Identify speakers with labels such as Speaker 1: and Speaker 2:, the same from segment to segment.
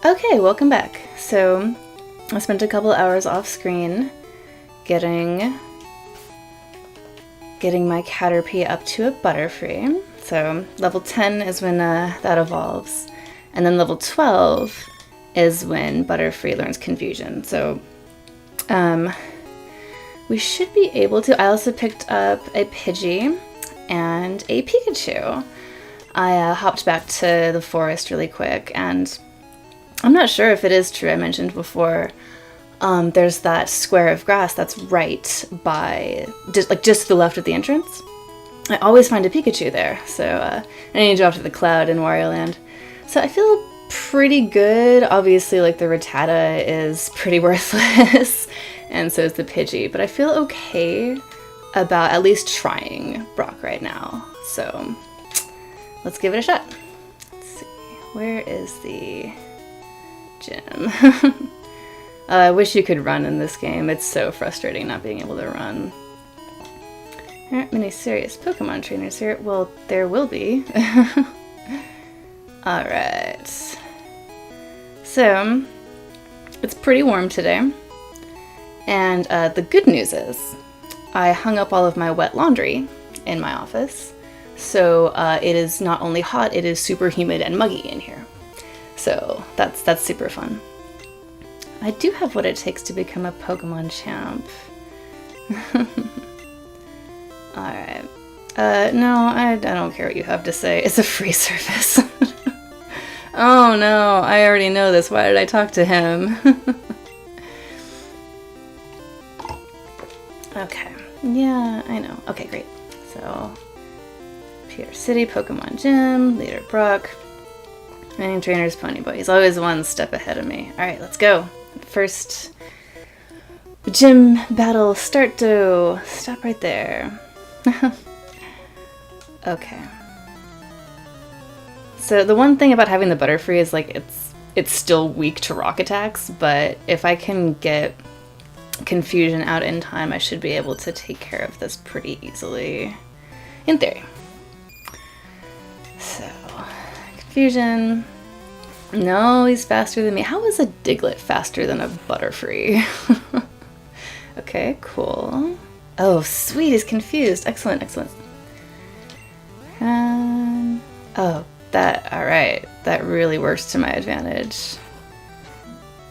Speaker 1: Okay, welcome back. So, I spent a couple hours off screen getting my Caterpie up to a Butterfree. So, level 10 is when that evolves. And then level 12 is when Butterfree learns Confusion. So, we should be able to. I also picked up a Pidgey and a Pikachu. I hopped back to the forest really quick, and I'm not sure if it is true. I mentioned before, there's that square of grass that's right by, just to the left of the entrance. I always find a Pikachu there, so I need to drop to the cloud in Wario Land. So I feel pretty good. Obviously, like, the Rattata is pretty worthless, and so is the Pidgey, but I feel okay about at least trying Brock right now. So let's give it a shot. Let's see, where is the gym? I wish you could run in this game. It's so frustrating not being able to run. There aren't many serious Pokemon trainers here. Well, there will be. Alright. So, it's pretty warm today. And the good news is, I hung up all of my wet laundry in my office. So it is not only hot, it is super humid and muggy in here. So that's super fun. I do have what it takes to become a Pokemon champ. Alright. No, I don't care what you have to say. It's a free service. Oh no, I already know this. Why did I talk to him? Okay. Yeah, I know. Okay, great. So, Pewter City, Pokemon Gym, Leader Brock, Training Trainer's Ponyboy. He's always one step ahead of me. Alright, let's go. First gym battle start to stop right there. Okay. So the one thing about having the Butterfree is, like, it's still weak to rock attacks, but if I can get Confusion out in time, I should be able to take care of this pretty easily, in theory. So, Confusion. No, he's faster than me. How is a Diglett faster than a Butterfree? Okay, cool. Oh, sweet, he's confused. Excellent, excellent. Oh, alright. That really works to my advantage.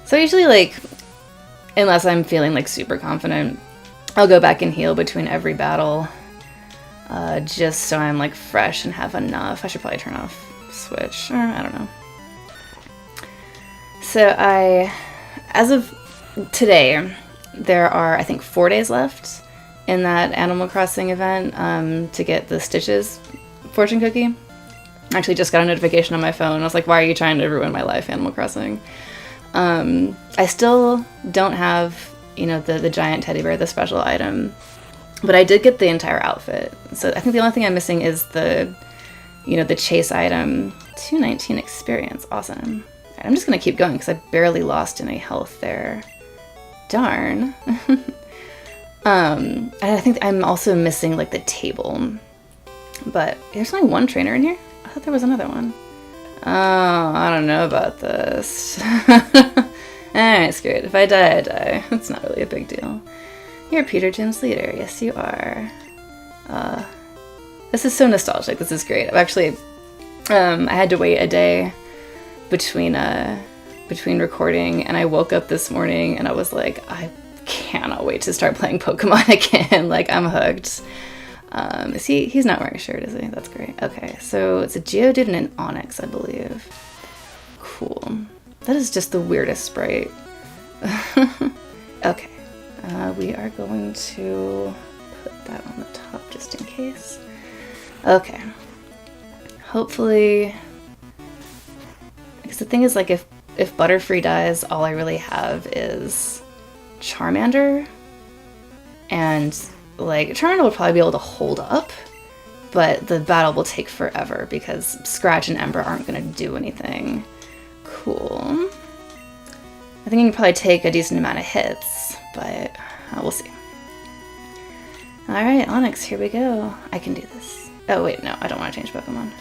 Speaker 1: So usually, like, unless I'm feeling, like, super confident, I'll go back and heal between every battle, just so I'm, like, fresh and have enough. I should probably turn off Switch, or I don't know. So as of today, there are, I think, 4 days left in that Animal Crossing event to get the Stitches fortune cookie. I actually just got a notification on my phone. I was like, why are you trying to ruin my life, Animal Crossing? I still don't have, you know, the giant teddy bear, the special item, but I did get the entire outfit. So I think the only thing I'm missing is the, you know, the chase item. 219 experience, awesome. I'm just gonna keep going because I barely lost any health there. Darn. And I think I'm also missing, like, the table, but there's only one trainer in here? I thought there was another one. Oh, I don't know about this. Alright, screw it. If I die, I die. It's not really a big deal. You're Peter Gym's leader. Yes, you are. This is so nostalgic. This is great. I've actually, I had to wait a day between recording, and I woke up this morning and I was like, I cannot wait to start playing Pokemon again. Like, I'm hooked. He's not wearing a shirt, is he? That's great. Okay, so it's a Geodude and an Onix, I believe. Cool. That is just the weirdest sprite. Okay, we are going to put that on the top just in case. Okay. Hopefully, because the thing is, like, if Butterfree dies, all I really have is Charmander, and, like, Charmander will probably be able to hold up, but the battle will take forever because Scratch and Ember aren't going to do anything. Cool. I think you can probably take a decent amount of hits, but we'll see. Alright, Onix, here we go. I can do this. Oh wait, no, I don't want to change Pokemon.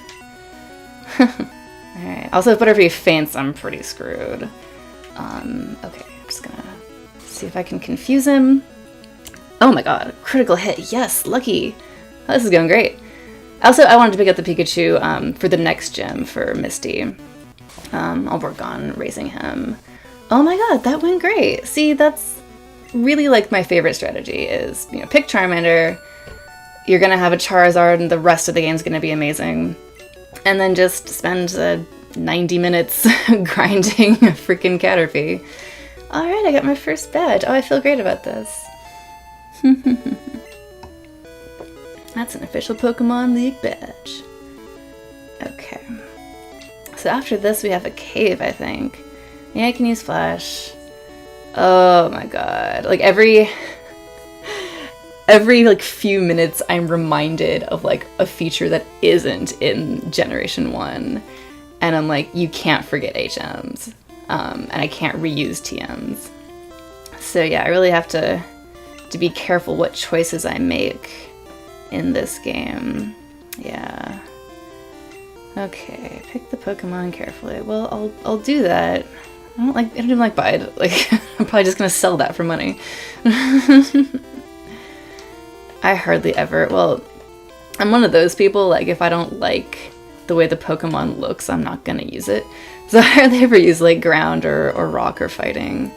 Speaker 1: Alright. Also, if Butterfree faints, I'm pretty screwed. Okay, I'm just gonna see if I can confuse him. Oh my god, critical hit. Yes, lucky. Oh, this is going great. Also, I wanted to pick up the Pikachu for the next gym for Misty. I'll work on raising him. Oh my god, that went great. See, that's really like my favorite strategy is, you know, pick Charmander, you're gonna have a Charizard and the rest of the game's gonna be amazing. And then just spend 90 minutes grinding a freaking Caterpie. Alright, I got my first badge. Oh, I feel great about this. That's an official Pokemon League badge. Okay. So after this we have a cave, I think. Yeah, I can use Flash. Oh my god. Like every like few minutes I'm reminded of like a feature that isn't in Generation 1. And I'm like, you can't forget HMs. And I can't reuse TMs. So yeah, I really have to be careful what choices I make in this game. Yeah. Okay, pick the Pokemon carefully. Well, I'll do that. I don't even like buy it. Like, I'm probably just gonna sell that for money. I hardly ever, well, I'm one of those people, like, if I don't like the way the Pokemon looks, I'm not gonna use it. So I hardly ever use, like, ground or rock or fighting.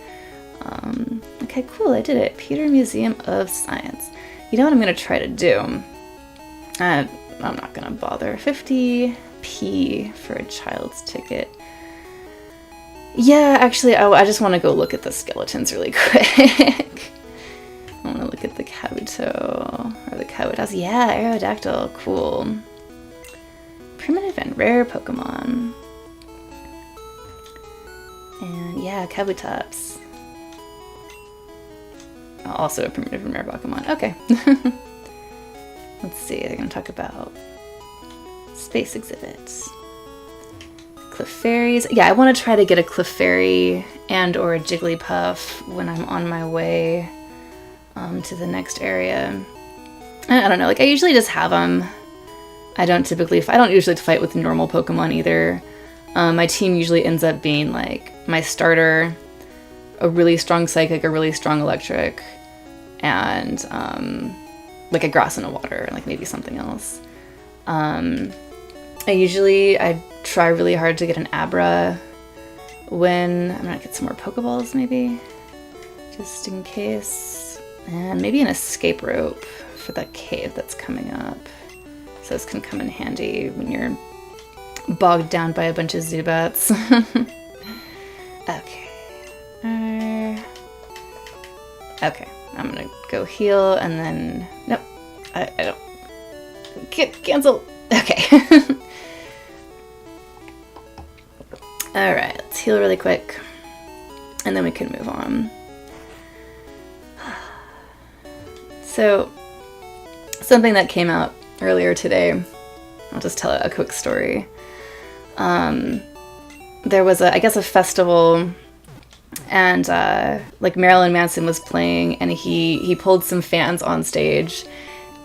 Speaker 1: Okay, cool, I did it. Peter Museum of Science. You know what I'm gonna try to do? I'm not gonna bother. 50p for a child's ticket. Yeah, actually, I just want to go look at the skeletons really quick. I want to look at the Kabuto, or the Kabutops. Yeah, Aerodactyl, cool. Primitive and rare Pokemon. And yeah, Kabutops. Also a primitive and rare Pokemon. Okay. Let's see, they're going to talk about space exhibits. Clefairies. Yeah, I want to try to get a Clefairy and or a Jigglypuff when I'm on my way to the next area. I don't know, like I usually just have them. I don't usually fight with normal Pokemon either. My team usually ends up being like my starter, a really strong Psychic, a really strong Electric, and like a Grass and a Water, and like maybe something else. I try really hard to get an Abra when I'm gonna get some more Pokeballs maybe, just in case, and maybe an escape rope for that cave that's coming up. So this can come in handy when you're bogged down by a bunch of Zubats. Okay. Okay, I'm gonna go heal and then, nope, I don't, cancel. Okay. Alright, let's heal really quick, and then we can move on. So, something that came out earlier today, I'll just tell a quick story. There was I guess a festival, and like Marilyn Manson was playing, and he pulled some fans on stage,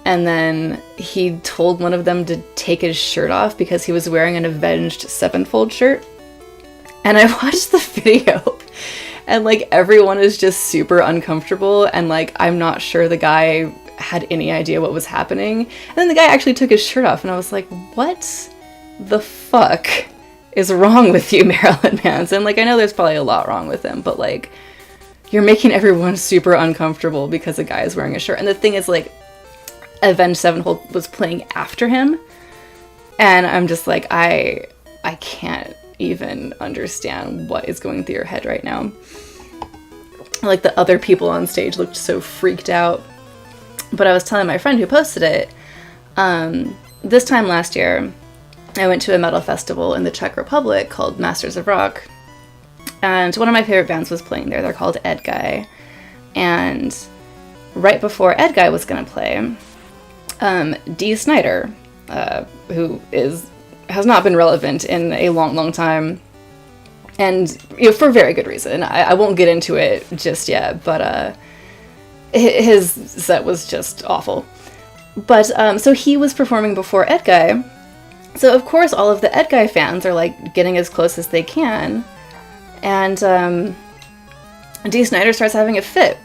Speaker 1: and then he told one of them to take his shirt off because he was wearing an Avenged Sevenfold shirt. And I watched the video, and like everyone is just super uncomfortable, and like I'm not sure the guy had any idea what was happening. And then the guy actually took his shirt off, and I was like, what the fuck is wrong with you, Marilyn Manson? Like, I know there's probably a lot wrong with him, but like, you're making everyone super uncomfortable because a guy is wearing a shirt. And the thing is, like, Avenged Sevenfold was playing after him, and I'm just like, I can't even understand what is going through your head right now. Like, the other people on stage looked so freaked out. But I was telling my friend who posted it, this time last year, I went to a metal festival in the Czech Republic called Masters of Rock, and one of my favorite bands was playing there. They're called Edguy. And right before Edguy was going to play, Snider, who has not been relevant in a long time, and you know, for very good reason. I won't get into it just yet, but his set was just awful. But so he was performing before Edguy, So of course all of the Ed Guy fans are like getting as close as they can, and D. Snider starts having a fit,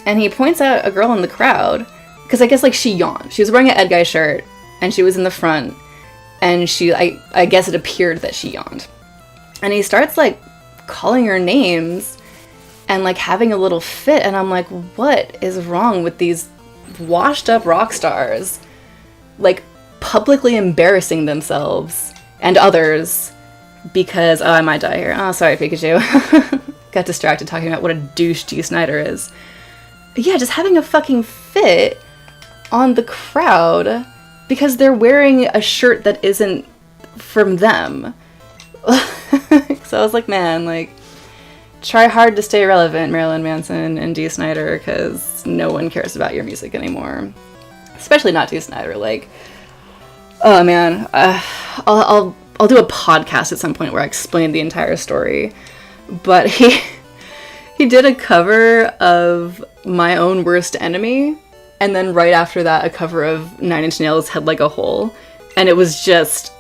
Speaker 1: and he points out a girl in the crowd, because I guess like she yawned. She was wearing an Ed Guy shirt, and she was in the front, and I guess it appeared that she yawned. And he starts like calling her names and like having a little fit, and I'm like, what is wrong with these washed up rock stars like publicly embarrassing themselves and others because, oh, I might die here. Oh, sorry, Pikachu. Got distracted talking about what a douche D. Snider is. But yeah, just having a fucking fit on the crowd because they're wearing a shirt that isn't from them. So I was like, man, like, try hard to stay relevant, Marilyn Manson and D. Snider, because no one cares about your music anymore. Especially not D. Snider. Like, oh man, I'll do a podcast at some point where I explain the entire story. But he did a cover of My Own Worst Enemy, and then right after that, a cover of Nine Inch Nails' Head Like a Hole, and it was just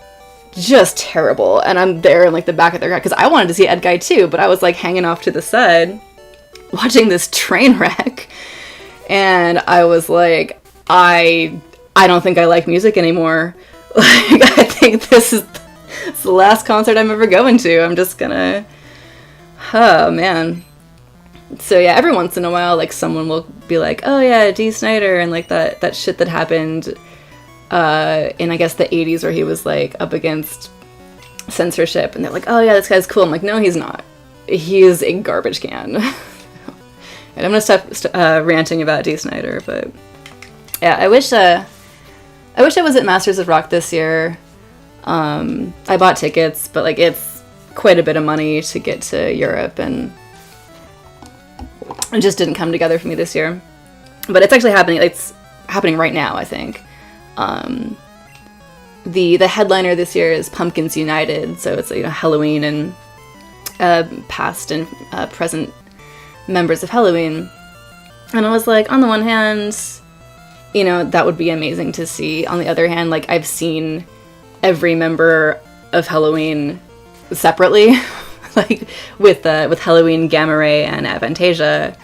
Speaker 1: terrible. And I'm there in like the back of the crowd because I wanted to see Ed Guy too, but I was like hanging off to the side watching this train wreck, and I was like, I don't think I like music anymore. Like, I think this is the last concert I'm ever going to. I'm just gonna, oh man. So yeah, every once in a while, like, someone will be like, oh yeah, D. Snider, and like that shit that happened in, I guess, the 80s, where he was like up against censorship, and they're like, oh yeah, this guy's cool. I'm like, no, he's not. He's a garbage can. And I'm gonna stop ranting about D. Snider, but yeah, I wish I was at Masters of Rock this year. I bought tickets, but like, it's quite a bit of money to get to Europe, and it just didn't come together for me this year. But it's actually happening. It's happening right now, I think. The headliner this year is Pumpkins United, so it's, you know, Halloween and past and present members of Halloween. And I was like, on the one hand, you know, that would be amazing to see. On the other hand, like, I've seen every member of Halloween separately, like with Halloween, Gamma Ray, and Avantasia.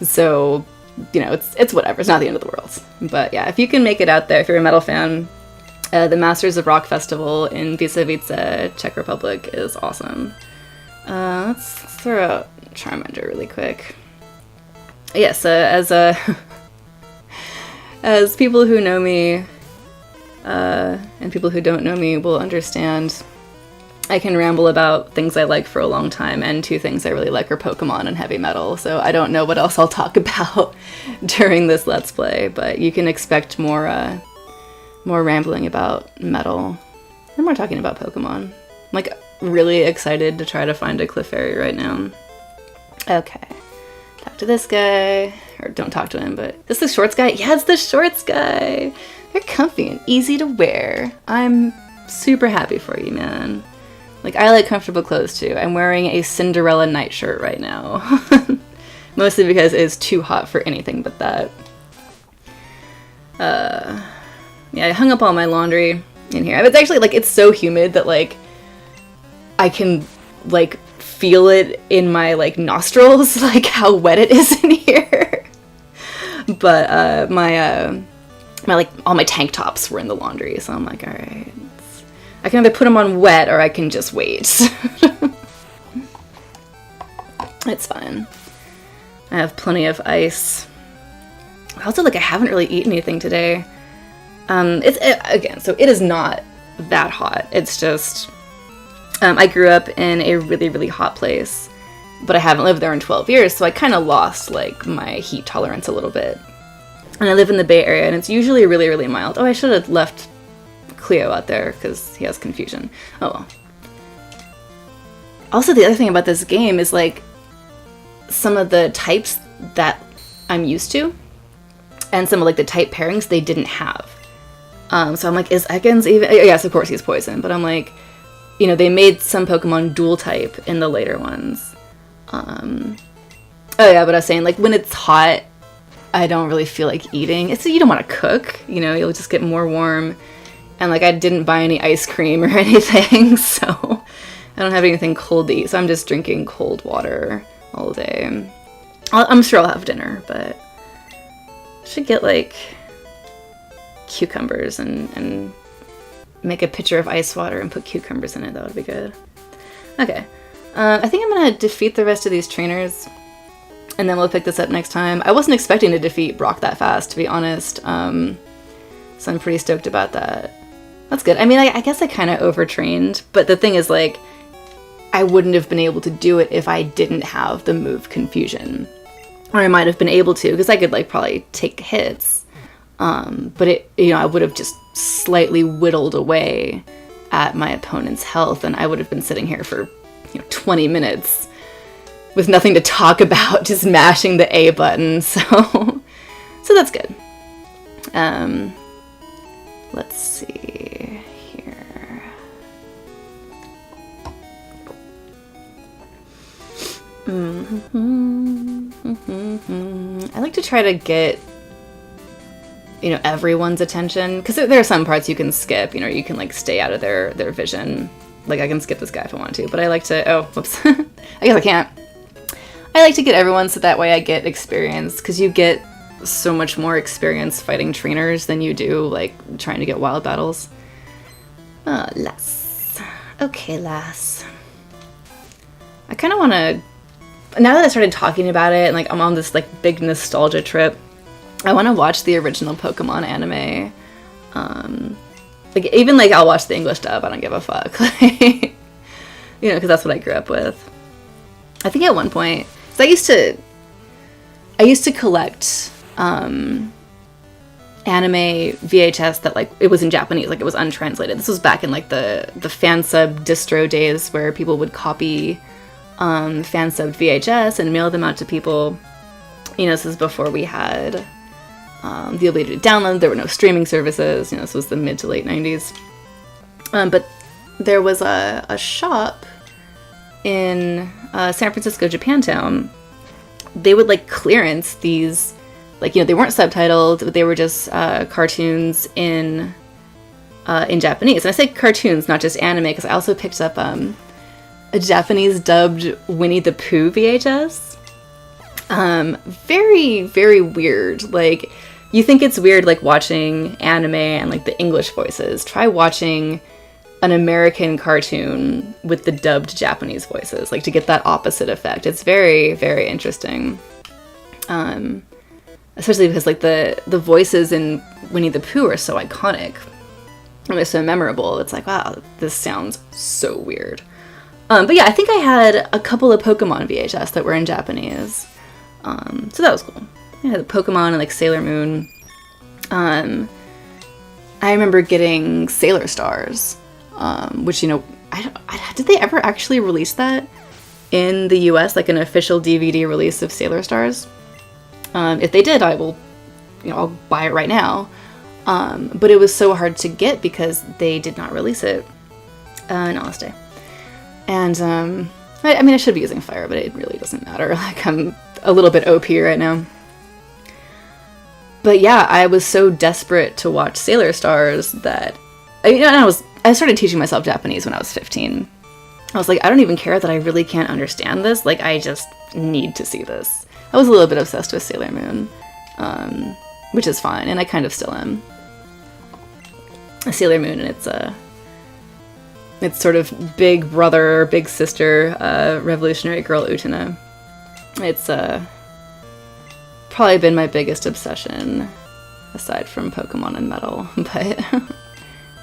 Speaker 1: So, you know, it's whatever. It's not the end of the world. But yeah, if you can make it out there, if you're a metal fan, the Masters of Rock Festival in Visavice, Czech Republic is awesome. Let's throw out Charmander really quick. Yes, as people who know me, and people who don't know me will understand, I can ramble about things I like for a long time, and two things I really like are Pokemon and heavy metal, so I don't know what else I'll talk about during this Let's Play, but you can expect more rambling about metal, and more talking about Pokemon. I'm, like, really excited to try to find a Clefairy right now. Okay. Talk to this guy. Or don't talk to him, but... This the shorts guy? Yeah, it's the shorts guy! They're comfy and easy to wear. I'm super happy for you, man. Like, I like comfortable clothes too. I'm wearing a Cinderella nightshirt right now. Mostly because it's too hot for anything but that. Yeah, I hung up all my laundry in here. It's actually, like, it's so humid that, like, I can, like, feel it in my, like, nostrils, like, how wet it is in here. But, my, like, all my tank tops were in the laundry, so I'm like, alright. I can either put them on wet, or I can just wait. It's fine. I have plenty of ice. Also, like, I haven't really eaten anything today. Again, so it is not that hot. It's just, I grew up in a really, really hot place, but I haven't lived there in 12 years, so I kind of lost, like, my heat tolerance a little bit. And I live in the Bay Area, and it's usually really, really mild. Oh, I should have left Cleo out there, because he has confusion. Oh well. Also, the other thing about this game is, like, some of the types that I'm used to, and some of, like, the type pairings they didn't have. So I'm like, is Ekans even... Yes, of course he's poison, but I'm like, you know, they made some Pokemon dual type in the later ones. Oh yeah, but I was saying, like, when it's hot, I don't really feel like eating. You don't want to cook, you know, you'll just get more warm. And like I didn't buy any ice cream or anything, so I don't have anything cold to eat, so I'm just drinking cold water all day. I'm sure I'll have dinner, but I should get like cucumbers and make a pitcher of ice water and put cucumbers in it. That would be good. Okay. I think I'm gonna defeat the rest of these trainers, and then we'll pick this up next time. I wasn't expecting to defeat Brock that fast, to be honest, so I'm pretty stoked about that. That's good. I mean, I guess I kind of overtrained, but the thing is, like, I wouldn't have been able to do it if I didn't have the move Confusion. Or I might have been able to, because I could, like, probably take hits, but it, you know, I would have just slightly whittled away at my opponent's health, and I would have been sitting here for 20 minutes with nothing to talk about, just mashing the A button, so that's good. Let's see here. I like to try to get everyone's attention, because there are some parts you can skip, you can like stay out of their vision. Like, I can skip this guy if I want to, but I like to, oh, whoops. I guess I can't. I like to get everyone so that way I get experience, because you get so much more experience fighting trainers than you do, like, trying to get wild battles. Oh, lass. Okay, lass. I kind of want to, now that I started talking about it, and, like, I'm on this, like, big nostalgia trip, I want to watch the original Pokemon anime. Like, even, like, I'll watch the English dub, I don't give a fuck. Because that's what I grew up with. I think at one point, because I used to collect anime VHS that, like, it was in Japanese, like, it was untranslated. This was back in, like, the fan sub distro days where people would copy fan subbed VHS and mail them out to people. This is before we had the ability to download. There were no streaming services. This was the mid to late 90s. But there was a shop in San Francisco, Japantown. They would, like, clearance these, like, they weren't subtitled, but they were just cartoons in Japanese. And I say cartoons, not just anime, because I also picked up a Japanese dubbed Winnie the Pooh VHS. Very, very weird. Like, you think it's weird, like, watching anime and, like, the English voices. Try watching an American cartoon with the dubbed Japanese voices, like, to get that opposite effect. It's very, very interesting. Especially because, like, the voices in Winnie the Pooh are so iconic. And they're so memorable. It's like, wow, this sounds so weird. But yeah, I think I had a couple of Pokemon VHS that were in Japanese. So that was cool. I had Pokemon and, like, Sailor Moon. I remember getting Sailor Stars, which, did they ever actually release that in the US, like an official DVD release of Sailor Stars? If they did, I'll buy it right now. But it was so hard to get because they did not release it in Namaste. And, I mean, I should be using fire, but it really doesn't matter. Like, I'm a little bit OP right now. But yeah, I was so desperate to watch Sailor Stars that, I started teaching myself Japanese when I was 15. I was like, I don't even care that I really can't understand this. Like, I just need to see this. I was a little bit obsessed with Sailor Moon, which is fine, and I kind of still am. Sailor Moon, and it's sort of big brother, big sister, revolutionary girl Utena. It's probably been my biggest obsession, aside from Pokemon and metal, but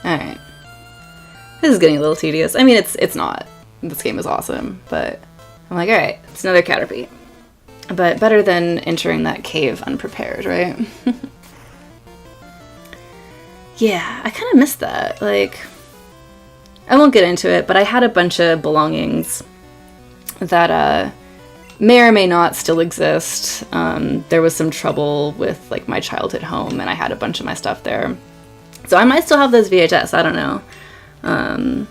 Speaker 1: alright. This is getting a little tedious. I mean, it's not. This game is awesome, but I'm like, alright, it's another Caterpie. But better than entering that cave unprepared, right? Yeah, I kind of missed that. Like, I won't get into it, but I had a bunch of belongings that may or may not still exist. There was some trouble with, like, my childhood home, and I had a bunch of my stuff there. So I might still have those VHS, I don't know.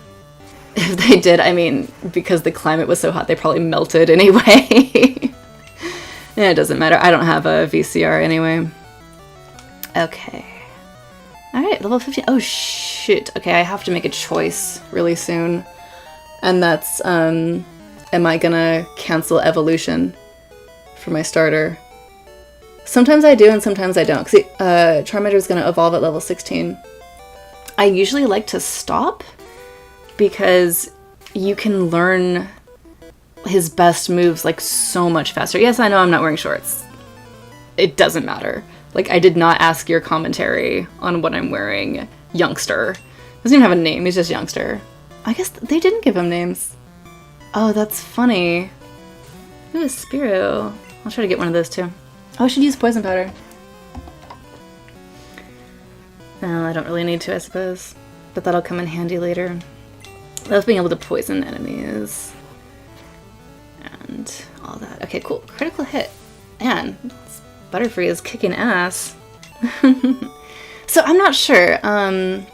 Speaker 1: If they did, I mean, because the climate was so hot, they probably melted anyway. Yeah, it doesn't matter. I don't have a VCR anyway. Okay. Alright, level 15. Oh, shit. Okay, I have to make a choice really soon. And that's, am I gonna cancel evolution for my starter? Sometimes I do and sometimes I don't. Because Charmander is gonna evolve at level 16. I usually like to stop because you can learn his best moves like so much faster. Yes, I know I'm not wearing shorts. It doesn't matter. Like, I did not ask your commentary on what I'm wearing. Youngster. Doesn't even have a name, he's just Youngster. I guess they didn't give him names. Oh, that's funny. Ooh, Spearow. I'll try to get one of those too. Oh, I should use poison powder. No, I don't really need to, I suppose. But that'll come in handy later. Love being able to poison enemies. And all that. Okay, cool. Critical hit. Man, Butterfree is kicking ass. So I'm not sure. I'll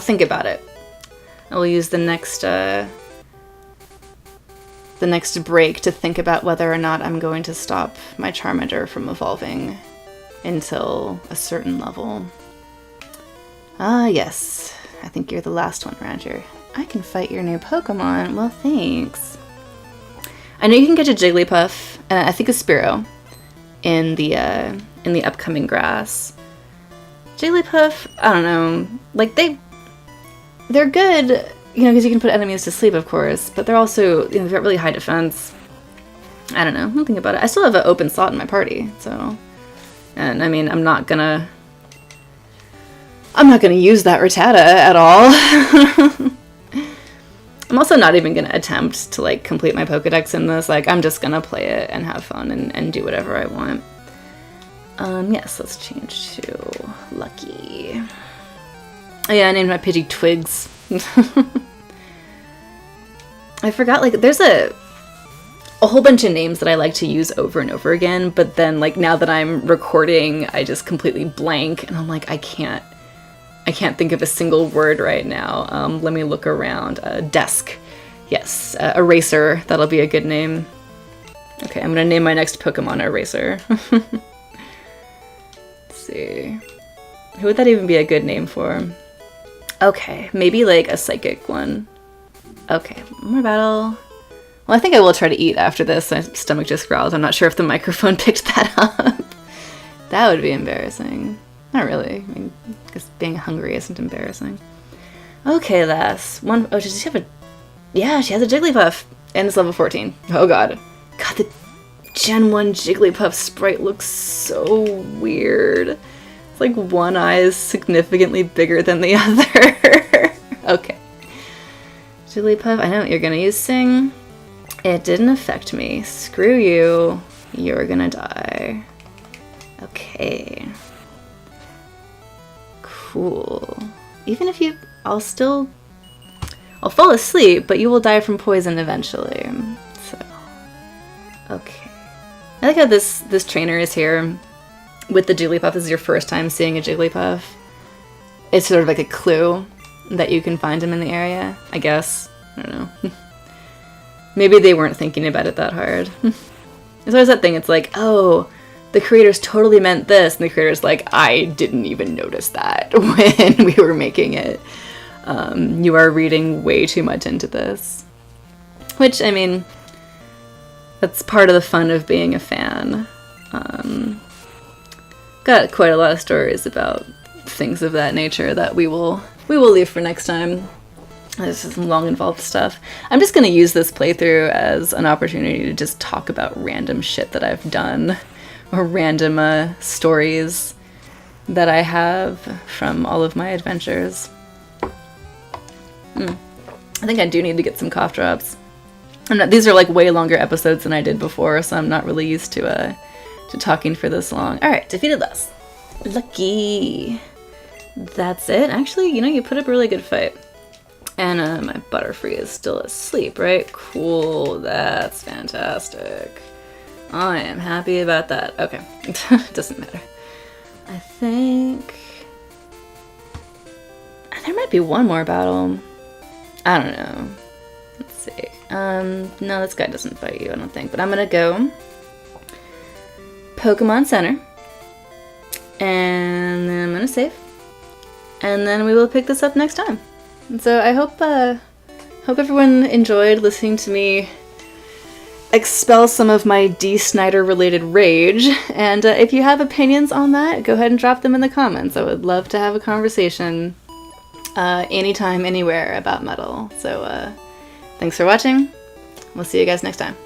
Speaker 1: think about it. I will use the next break to think about whether or not I'm going to stop my Charmander from evolving until a certain level. Ah, yes. I think you're the last one around here. I can fight your new Pokemon. Well, thanks. I know you can catch a Jigglypuff, and I think a Spearow, in the upcoming grass. Jigglypuff, I don't know, like they're good, you know, because you can put enemies to sleep, of course, but they're also, you know, they've got really high defense. I don't know, I'll think about it. I still have an open slot in my party, so, and I mean, I'm not gonna use that Rattata at all. I'm also not even going to attempt to, like, complete my Pokedex in this. Like, I'm just going to play it and have fun and do whatever I want. Yes, let's change to Lucky. Oh yeah, I named my Pidgey Twigs. I forgot, like, there's a whole bunch of names that I like to use over and over again, but then, like, now that I'm recording, I just completely blank, and I'm like, I can't think of a single word right now. Let me look around. Desk. Yes. Eraser. That'll be a good name. Okay, I'm gonna name my next Pokemon Eraser. Let's see. Who would that even be a good name for? Okay, maybe like a psychic one. Okay, one more battle. Well, I think I will try to eat after this. My stomach just growled. I'm not sure if the microphone picked that up. That would be embarrassing. Not really. I mean, because being hungry isn't embarrassing. Okay, lass. Oh, does she have a... Yeah, she has a Jigglypuff. And it's level 14. Oh, God. God, the Gen 1 Jigglypuff sprite looks so weird. It's like one eye is significantly bigger than the other. Okay. Jigglypuff, I know what you're gonna use, Sing. It didn't affect me. Screw you. You're gonna die. Okay. Cool. Even if you... I'll fall asleep, but you will die from poison eventually. So... Okay. I like how this trainer is here with the Jigglypuff. This is your first time seeing a Jigglypuff. It's sort of like a clue that you can find him in the area, I guess. I don't know. Maybe they weren't thinking about it that hard. There's always that thing, it's like, oh... The creators totally meant this, and the creator's like, I didn't even notice that when we were making it. You are reading way too much into this. Which, I mean, that's part of the fun of being a fan. Got quite a lot of stories about things of that nature that we will leave for next time. This is some long involved stuff. I'm just going to use this playthrough as an opportunity to just talk about random shit that I've done. Or random stories that I have from all of my adventures. I think I do need to get some cough drops. These are like way longer episodes than I did before, so I'm not really used to talking for this long. Alright, defeated less. Lucky. That's it. Actually, you know, you put up a really good fight. And my Butterfree is still asleep, right? Cool, that's fantastic. I am happy about that. Okay. Doesn't matter. I think... There might be one more battle. I don't know. Let's see. No, this guy doesn't fight you, I don't think. But I'm gonna go... Pokemon Center. And then I'm gonna save. And then we will pick this up next time. And so I hope everyone enjoyed listening to me expel some of my Snider related rage. And if you have opinions on that, go ahead and drop them in the comments. I would love to have a conversation anytime, anywhere about metal. So thanks for watching. We'll see you guys next time.